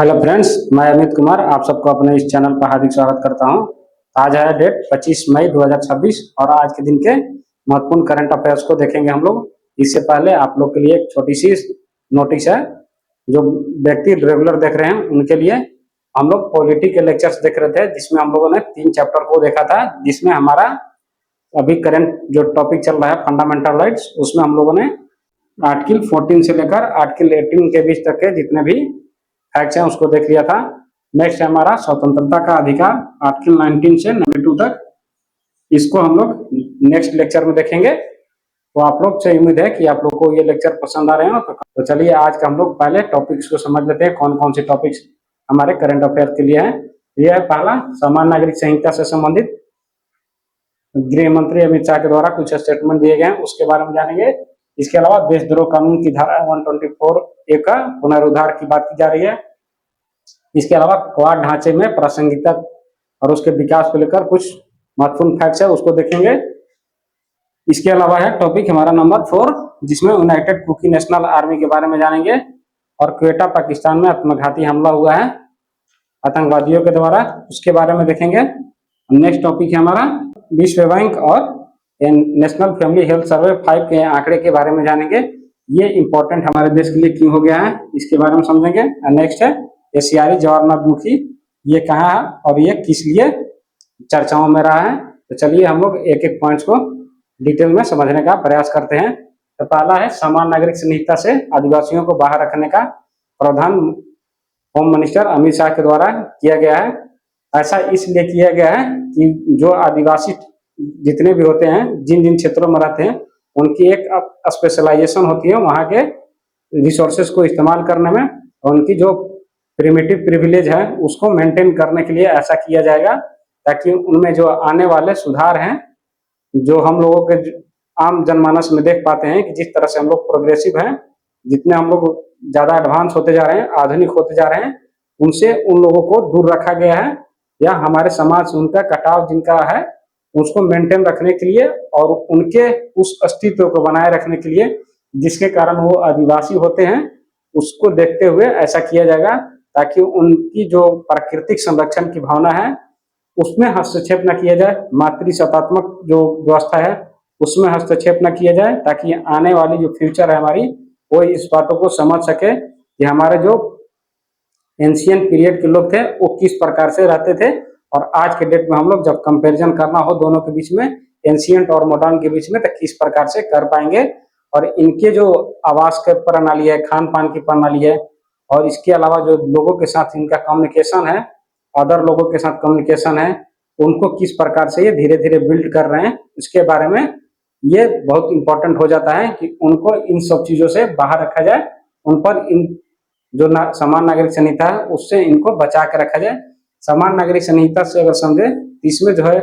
Hello friends, मैं अमित कुमार आप सबको अपने इस चैनल पर हार्दिक स्वागत करता हूं। आज है डेट 25 मई 2026 और आज के दिन के महत्वपूर्ण करंट अफेयर्स को देखेंगे हम लोग। इससे पहले आप लोग के लिए एक छोटी सी नोटिस है। जो व्यक्ति रेगुलर देख रहे हैं उनके लिए हम लोग पॉलिटी के लेक्चर्स देख रहे थे, जिसमें हम लोगों ने 3 चैप्टर को देखा था, जिसमें हमारा अभी करंट जो टॉपिक चल रहा है फंडामेंटल राइट्स, उसमें हम लोगों ने आर्टिकल 14 से लेकर आर्टिकल 18 के बीच तक के जितने भी फैक्ट्स हैं उसको देख लिया था। नेक्स्ट है हमारा स्वतंत्रता का अधिकार, आर्टिकल 19 से 92 तक। इसको हम लोग नेक्स्ट लेक्चर में देखेंगे। तो आप लोग से उम्मीद है कि आप लोग को ये लेक्चर पसंद आ रहे हो। तो चलिए आज का हम लोग पहले टॉपिक्स को समझ लेते हैं, कौन कौन से टॉपिक्स हमारे करंट अफेयर के लिए हैं। यह है पहला, सामान्य नागरिक संहिता से संबंधित गृह मंत्री अमित शाह के द्वारा कुछ स्टेटमेंट दिए गए हैं, उसके बारे में जानेंगे। इसके अलावा देशद्रोह कानून की धारा 124A का पुनरुद्धार की बात की जा रही है। इसके अलावा क्वाड ढांचे में प्रासंगिकता और उसके विकास को लेकर कुछ महत्वपूर्ण फैक्ट्स है, उसको देखेंगे। इसके अलावा है टॉपिक हमारा नंबर 4, जिसमें यूनाइटेड कुकी नेशनल आर्मी के बारे में जानेंगे और क्वेटा पाकिस्तान में आत्मघाती हमला हुआ है आतंकवादियों के द्वारा, उसके बारे में देखेंगे। नेक्स्ट टॉपिक है हमारा विश्व बैंक और नेशनल फैमिली हेल्थ सर्वे 5 के आंकड़े के बारे में जानेंगे। ये इंपॉर्टेंट हमारे देश के लिए क्यों हो गया है, इसके बारे में समझेंगे। नेक्स्ट है एशियाई जवाहरलाल मुखी, ये कहाँ है और ये किस लिए चर्चाओं में रहा है। तो चलिए हम लोग एक एक पॉइंट्स को डिटेल में समझने का प्रयास करते हैं। तो पहला है सामान्य नागरिक संहिता से आदिवासियों को बाहर रखने का प्रावधान होम मिनिस्टर अमित शाह के द्वारा किया गया है। ऐसा इसलिए किया गया है कि जो आदिवासी जितने भी होते हैं, जिन जिन क्षेत्रों में रहते हैं, उनकी एक स्पेशलाइजेशन होती है वहाँ के रिसोर्सेज को इस्तेमाल करने में, और उनकी जो प्रिमिटिव प्रिविलेज है उसको मेंटेन करने के लिए ऐसा किया जाएगा, ताकि उनमें जो आने वाले सुधार हैं, जो हम लोगों के आम जनमानस में देख पाते हैं कि जिस तरह से हम लोग प्रोग्रेसिव हैं, जितने हम लोग ज्यादा एडवांस होते जा रहे हैं, आधुनिक होते जा रहे हैं, उनसे उन लोगों को दूर रखा गया है, या हमारे समाज से उनका कटाव जिनका है उसको मेंटेन रखने के लिए और उनके उस अस्तित्व को बनाए रखने के लिए, जिसके कारण वो आदिवासी होते हैं, उसको देखते हुए ऐसा किया जाएगा, ताकि उनकी जो प्राकृतिक संरक्षण की भावना है उसमें हस्तक्षेप न किया जाए, मातृसत्तात्मक जो व्यवस्था है उसमें हस्तक्षेप न किया जाए, ताकि आने वाली जो फ्यूचर है हमारी, वो इस बातों को समझ सके कि हमारे जो एंशियंट पीरियड के लोग थे वो किस प्रकार से रहते थे, और आज के डेट में हम लोग जब कंपैरिजन करना हो दोनों के बीच में, एंशियंट और मॉडर्न के बीच में, तो किस प्रकार से कर पाएंगे। और इनके जो आवास की प्रणाली है, खान पान की प्रणाली है, और इसके अलावा जो लोगों के साथ इनका कम्युनिकेशन है, अदर लोगों के साथ कम्युनिकेशन है, उनको किस प्रकार से ये धीरे धीरे बिल्ड कर रहे हैं, उसके बारे में ये बहुत इंपॉर्टेंट हो जाता है कि उनको इन सब चीजों से बाहर रखा जाए, उन पर इन जो सामान्य नागरिक संहिता है उससे इनको बचा के रखा जाए। सामान्य नागरिक संहिता से अगर समझे, इसमें जो है,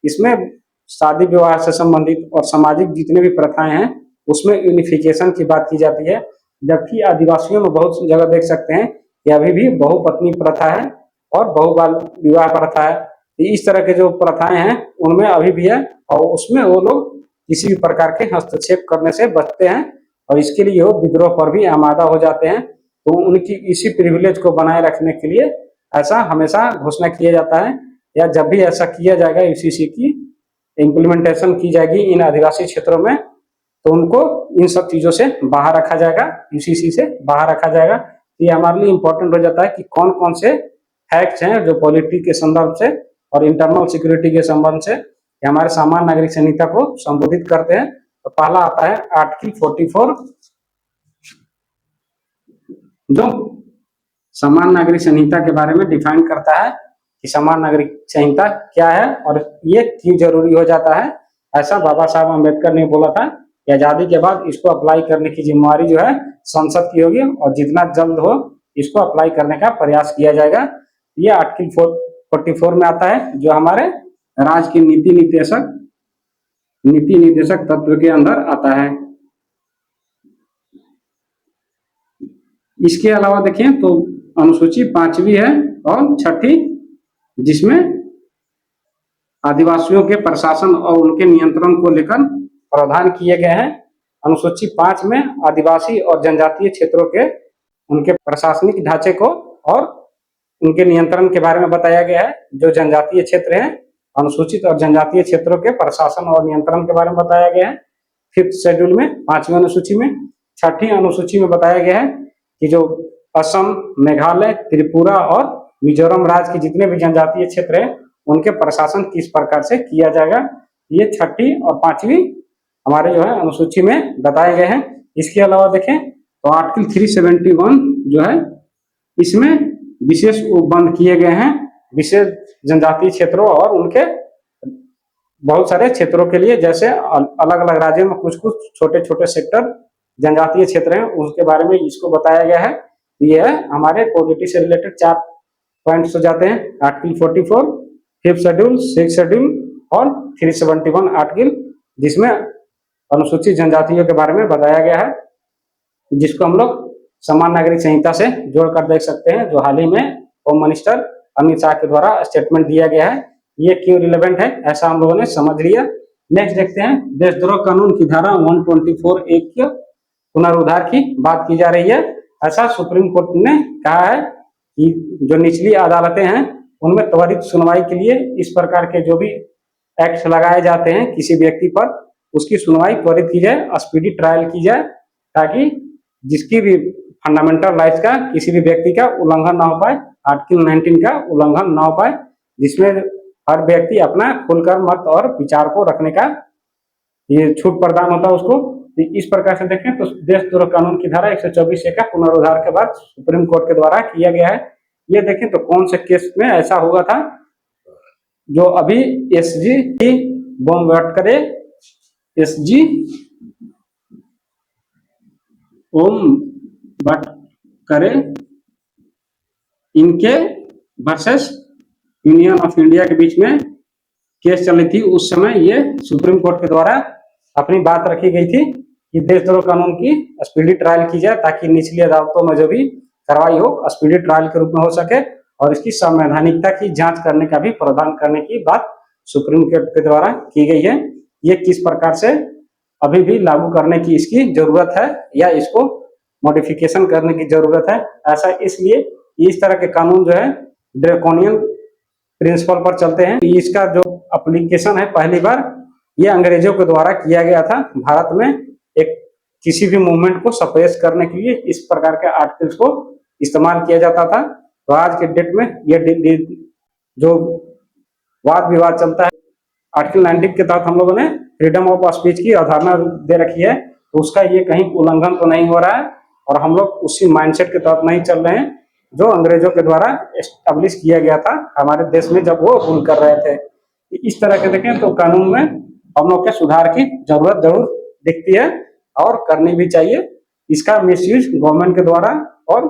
इसमें शादी विवाह से संबंधित और सामाजिक जितने भी प्रथाएं हैं उसमें यूनिफिकेशन की बात की जाती है, जबकि आदिवासियों में बहुत जगह देख सकते हैं कि अभी भी बहुपत्नी प्रथा है और बहुबाल विवाह प्रथा है। इस तरह के जो प्रथाएं हैं उनमें अभी भी है, और उसमें वो लोग किसी भी प्रकार के हस्तक्षेप करने से बचते हैं, और इसके लिए वो विद्रोह पर भी आमादा हो जाते हैं। तो उनकी इसी प्रिविलेज को बनाए रखने के लिए ऐसा हमेशा घोषणा किया जाता है, या जब भी ऐसा किया जाएगा, यूसीसी की इम्प्लीमेंटेशन की जाएगी इन आदिवासी क्षेत्रों में, तो उनको इन सब चीजों से बाहर रखा जाएगा, यूसीसी से बाहर रखा जाएगा। ये हमारे लिए इंपॉर्टेंट हो जाता है कि कौन कौन से फैक्ट्स हैं जो पॉलिटी के संदर्भ से और इंटरनल सिक्योरिटी के संबंध से हमारे सामान्य नागरिक संहिता को संबोधित करते हैं। तो पहला आता है आर्टिकल 44, जो सामान्य नागरिक संहिता के बारे में डिफाइन करता है कि सामान्य नागरिक संहिता क्या है और ये क्यों जरूरी हो जाता है। ऐसा बाबा साहब अम्बेडकर ने बोला था कि आजादी के बाद इसको अप्लाई करने की जिम्मेवारी जो है संसद की होगी, और जितना जल्द हो इसको अप्लाई करने का प्रयास किया जाएगा। ये आर्टिकल 44 में आता है, जो हमारे राज्य के नीति निर्देशक तत्व के अंदर आता है। इसके अलावा देखें तो अनुसूची 5वीं है और 6ठी, जिसमें आदिवासियों के प्रशासन और उनके नियंत्रण को लेकर प्रावधान किए गए हैं। अनुसूची 5 में आदिवासी और जनजातीय क्षेत्रों के उनके प्रशासनिक ढांचे को और उनके नियंत्रण के बारे में बताया गया है। जो जनजातीय क्षेत्र हैं, अनुसूचित और जनजातीय क्षेत्रों के प्रशासन और नियंत्रण के बारे में बताया गया है। 5th शेड्यूल में 5वीं अनुसूची में। 6ठी अनुसूची में बताया गया है कि जो असम, मेघालय, त्रिपुरा और मिजोरम राज्य के जितने भी जनजातीय क्षेत्र हैं उनके प्रशासन किस प्रकार से किया जाएगा, ये 6ठी और 5वीं हमारे जो है अनुसूची में बताए गए हैं। इसके अलावा देखें तो आर्टिकल 371 जो है इसमें विशेष बंद किए गए हैं विशेष जनजातीय क्षेत्रों और उनके बहुत सारे क्षेत्रों के लिए, जैसे अलग अलग राज्यों में कुछ कुछ छोटे छोटे सेक्टर जनजातीय क्षेत्र हैं उसके बारे में इसको बताया गया है। ये है हमारे पॉलिटी से रिलेटेड 4 पॉइंट्स हो जाते हैं। Article 44, 5th schedule, 6th schedule और 371 आर्टिकल, जिसमें अनुसूचित जनजातियों के बारे में बताया गया है, जिसको हम लोग समान नागरिक संहिता से जोड़कर देख सकते हैं, जो हाल ही में होम मिनिस्टर अमित शाह के द्वारा स्टेटमेंट दिया गया है। ये क्यों रिलेवेंट है ऐसा हम लोगों ने समझ लिया। नेक्स्ट देखते हैं, देशद्रोह कानून की धारा 124 एक के पुनरुद्धार की बात की जा रही है। ऐसा सुप्रीम कोर्ट ने कहा है कि जो निचली अदालतें हैं उनमें त्वरित सुनवाई के लिए इस प्रकार के जो भी एक्ट लगाए जाते हैं किसी व्यक्ति पर, उसकी सुनवाई त्वरित की जाए, स्पीडी ट्रायल की जाए, ताकि जिसकी भी फंडामेंटल राइट्स का किसी भी व्यक्ति का उल्लंघन ना हो पाए, आर्टिकल 19 का उल्लंघन ना हो पाए, जिसमें हर व्यक्ति अपना खुलकर मत और विचार को रखने का ये छूट प्रदान होता है उसको। इस प्रकार से देखें तो देशद्रोह कानून की धारा 124 का पुनरुद्धार के बाद सुप्रीम कोर्ट के द्वारा किया गया है। ये देखें तो कौन से केस में ऐसा हुआ था, जो अभी एसजी बोमवटकरे, एसजी बोमवटकरे इनके वर्सेस यूनियन ऑफ इंडिया के बीच में केस चली थी। उस समय ये सुप्रीम कोर्ट के द्वारा अपनी बात रखी गई थी कि देशद्रोह कानून की स्पीडी ट्रायल की जाए, ताकि निचली अदालतों में जो भी कार्रवाई हो स्पीडी ट्रायल के रूप में हो सके, और इसकी संवैधानिकता की जांच करने का भी प्रावधान करने की बात सुप्रीम कोर्ट के द्वारा की गई है। ये किस प्रकार से अभी भी लागू करने की इसकी जरूरत है या इसको मॉडिफिकेशन करने की जरूरत है, ऐसा इसलिए इस तरह के कानून जो है ड्रैकोनियन प्रिंसिपल पर चलते हैं। इसका जो एप्लीकेशन है पहली बार ये अंग्रेजों के द्वारा किया गया था। भारत में एक किसी भी मूवमेंट को सप्रेस करने के लिए इस प्रकार के आर्टिकल्स को इस्तेमाल किया जाता था। तो आज के डेट में ये जो वाद विवाद चलता है, आर्टिकल 19 के तहत हम लोगों ने फ्रीडम ऑफ स्पीच की अवधारणा दे रखी है, तो उसका ये कहीं उल्लंघन तो नहीं हो रहा है, और हम लोग उसी माइंडसेट के तहत नहीं चल रहे हैं जो अंग्रेजों के द्वारा एस्टेब्लिश किया गया था हमारे देश में जब वो रूल कर रहे थे। इस तरह के देखें तो कानून में हम लोग के सुधार की जरूरत जरूर दिखती है और करनी भी चाहिए। इसका मिसयूज गवर्नमेंट के द्वारा और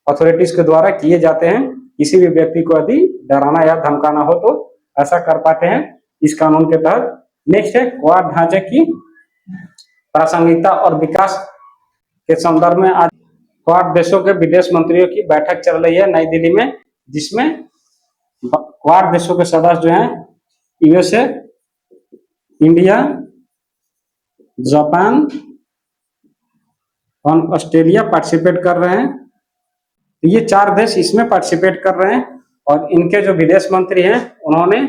अथॉरिटीज के द्वारा किए जाते हैं। किसी भी व्यक्ति को यदि डराना या धमकाना हो तो ऐसा कर पाते हैं इस कानून के तहत। नेक्स्ट है क्वाड ढांचे की प्रासंगिकता और विकास के संदर्भ में आज क्वाड देशों के विदेश मंत्रियों की बैठक चल रही है नई दिल्ली में, जिसमें क्वाड देशों के सदस्य जो हैं यूएसए, इंडिया, जापान और ऑस्ट्रेलिया पार्टिसिपेट कर रहे हैं। तो ये 4 देश इसमें पार्टिसिपेट कर रहे हैं, और इनके जो विदेश मंत्री हैं उन्होंने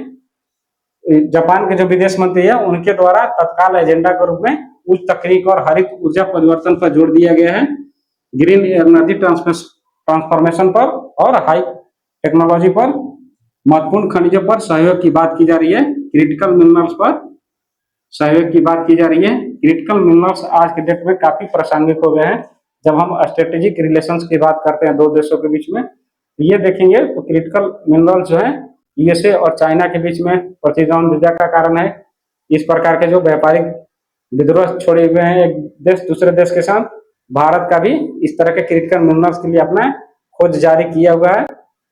जापान के जो विदेश मंत्री है उनके द्वारा तत्काल एजेंडा के रूप में उच्च तकनीक और हरित ऊर्जा परिवर्तन पर जोर दिया गया है, ग्रीन एनर्जी ट्रांसफॉर्मेशन पर और हाई टेक्नोलॉजी पर, महत्वपूर्ण खनिजों पर सहयोग की बात की जा रही है, क्रिटिकल मिनरल्स पर सहयोग की बात की जा रही है। क्रिटिकल मिनरल्स आज के डेट में काफी प्रासंगिक हो गए हैं। जब हम स्ट्रेटेजिक रिलेशंस की बात करते हैं दो देशों के बीच में, ये देखेंगे तो क्रिटिकल मिनरल्स जो है यूएसए और चाइना के बीच में प्रतिद्वंद्विता का कारण है। इस प्रकार के जो व्यापारिक विद्रोह छोड़े हुए हैं एक देश दूसरे देश के साथ, भारत का भी इस तरह के क्रिटिकल मिनरल्स के लिए अपना खोज जारी किया हुआ है।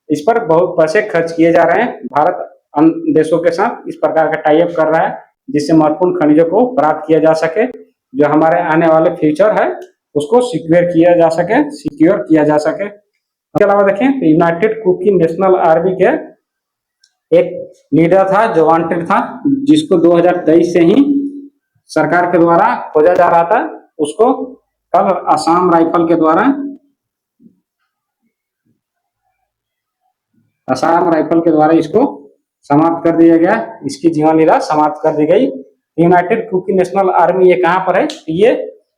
इस पर बहुत पैसे खर्च किए जा रहे हैं। भारत अन्य देशों के साथ इस प्रकार का टाई अप कर रहा है जिससे महत्वपूर्ण खनिजों को प्राप्त किया जा सके, जो हमारे आने वाले फ्यूचर है उसको सिक्योर किया जा सके। इसके अलावा देखें तो यूनाइटेड कुकी नेशनल आर्मी के एक लीडर था जो वांटेड था, जिसको 2023 से ही सरकार के द्वारा खोजा जा रहा था, उसको कल असम राइफल के द्वारा असम राइफल के द्वारा इसको समाप्त कर दिया गया, इसकी जीवन लीला समाप्त कर दी गई। यूनाइटेड कुकी नेशनल आर्मी ये कहाँ पर है? ये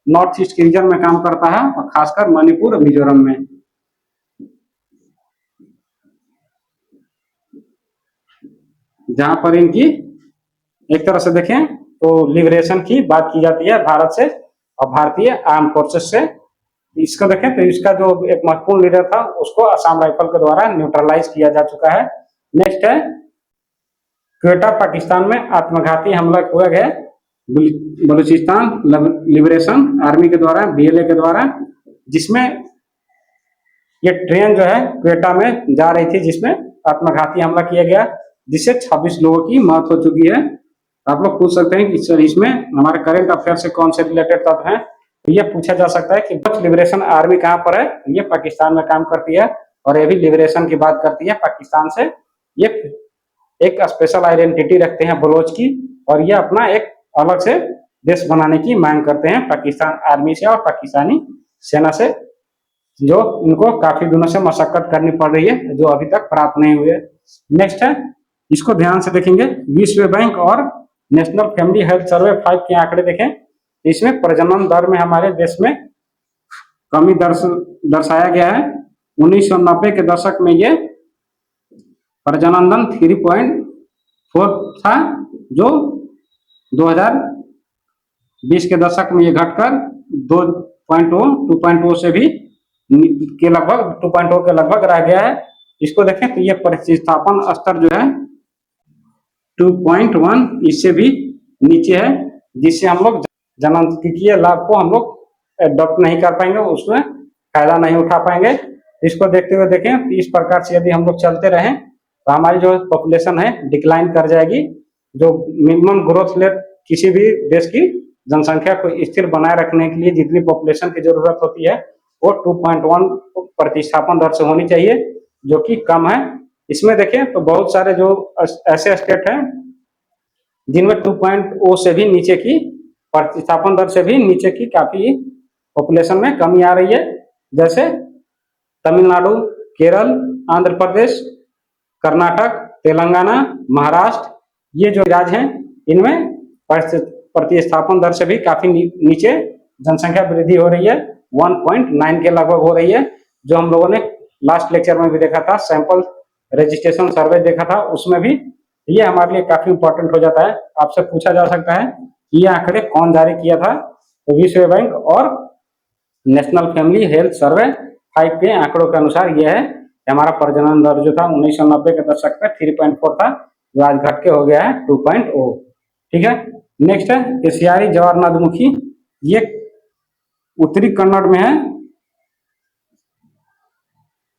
नॉर्थ ईस्ट के रीजन में काम करता है और खासकर मणिपुर मिजोरम में। जहां पर इनकी एक तरह से देखें तो लिबरेशन की बात की जाती है भारत से और भारतीय आर्म फोर्सेस से। इसको देखें तो इसका जो एक महत्वपूर्ण लीडर था उसको असम राइफल के द्वारा न्यूट्रलाइज किया जा चुका है। नेक्स्ट है क्वेटा पाकिस्तान में आत्मघाती हमला हुआ गया बलूचिस्तान लिबरेशन आर्मी के द्वारा, BLA के द्वारा, जिसमें ये ट्रेन जो है क्वेटा में जा रही थी जिसमें आत्मघाती हमला किया गया जिससे 26 लोगों की मौत हो चुकी है। आप लोग पूछ सकते हैं कि इसमें हमारे करंट अफेयर से कौन से रिलेटेड तथ्य हैं, तो ये पूछा जा सकता है कि बल्च लिबरेशन आर्मी कहाँ पर है? ये पाकिस्तान में काम करती है और ये भी लिबरेशन की बात करती है पाकिस्तान से। ये एक स्पेशल आइडेंटिटी रखते हैं बलोच की और ये अपना एक अलग से देश बनाने की मांग करते हैं पाकिस्तान आर्मी से और पाकिस्तानी सेना से, जो इनको काफी दिनों से मशक्कत करनी पड़ रही है जो अभी तक प्राप्त नहीं हुए। नेक्स्ट है, इसको ध्यान से देखेंगे, विश्व बैंक और नेशनल फैमिली हेल्थ सर्वे 5 के आंकड़े देखें। इसमें प्रजनन दर में हमारे देश में कमी दर्शाया गया है। 1990 के दशक में ये प्रजनन दर 3.4 था, जो 2020 के दशक में ये घटकर 2.0 से भी के लगभग 2.0 के लगभग रह गया है। इसको देखें तो ये प्रतिस्थापन स्तर जो है 2.1 इससे भी नीचे है, जिससे हम लोग जनसांख्यिकीय लाभ को हम लोग एडॉप्ट नहीं कर पाएंगे, उसमें फायदा नहीं उठा पाएंगे। इसको देखते हुए देखें तो इस प्रकार से यदि हम लोग चलते रहें तो हमारी जो पॉपुलेशन है डिक्लाइन कर जाएगी। जो मिनिमम ग्रोथ रेट किसी भी देश की जनसंख्या को स्थिर बनाए रखने के लिए जितनी पॉपुलेशन की जरूरत होती है वो 2.1 प्रतिस्थापन दर से होनी चाहिए, जो कि कम है। इसमें देखें तो बहुत सारे जो ऐसे स्टेट हैं जिनमें 2.0 से भी नीचे की प्रतिस्थापन दर से भी नीचे की काफी पॉपुलेशन में कमी आ रही है, जैसे तमिलनाडु, केरल, आंध्र प्रदेश, कर्नाटक, तेलंगाना, महाराष्ट्र, ये जो राज्य हैं इनमें प्रतिस्थापन दर से भी काफी नीचे जनसंख्या वृद्धि हो रही है, 1.9 के लगभग हो रही है। जो हम लोगों ने लास्ट लेक्चर में भी देखा था, सैंपल रजिस्ट्रेशन सर्वे देखा था, उसमें भी ये हमारे लिए काफी इंपॉर्टेंट हो जाता है। आपसे पूछा जा सकता है ये आंकड़े कौन जारी किया था? तो विश्व बैंक और नेशनल फैमिली हेल्थ सर्वे 5 के आंकड़ों के अनुसार यह है कि हमारा प्रजनन दर जो था 1990 के दशक में 3.4 था, जो आज घट के हो गया है 2.0। ठीक है। नेक्स्ट है एशियाई जवार नदमुखी, ये उत्तरी कन्नड़ में है,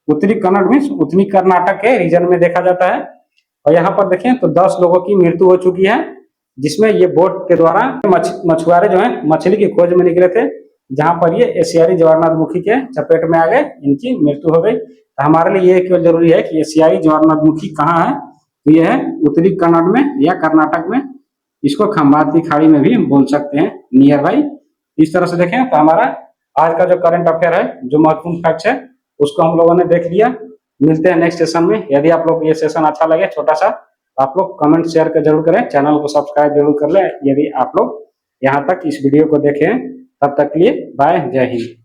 उत्तरी कन्नड़ में उत्तरी कर्नाटक के रीजन में देखा जाता है। और यहाँ पर देखें तो 10 लोगों की मृत्यु हो चुकी है, जिसमें ये बोट के द्वारा मछुआरे जो है मछली की खोज में निकले थे, जहां पर ये एशियाई ज्वारनदमुखी के चपेट में आ गए, इनकी मृत्यु हो गई। तो हमारे लिए ये क्यों जरूरी है कि एशियाई ज्वारनदमुखी कहाँ है? तो ये है उत्तरी कन्नड़ में या कर्नाटक में, इसको खंबात की खाड़ी में भी बोल सकते हैं, नियर बाई। इस तरह से देखें तो हमारा आज का जो करंट अफेयर है, जो महत्वपूर्ण फैक्ट्स है, उसको हम लोगों ने देख लिया। मिलते हैं नेक्स्ट सेशन में। यदि आप लोग ये सेशन अच्छा लगे छोटा सा, आप लोग कमेंट शेयर कर जरूर करें, चैनल को सब्सक्राइब जरूर कर लें। यदि आप लोग यहाँ तक इस वीडियो को देखें, तब तक के लिए बाय, जय हिंद।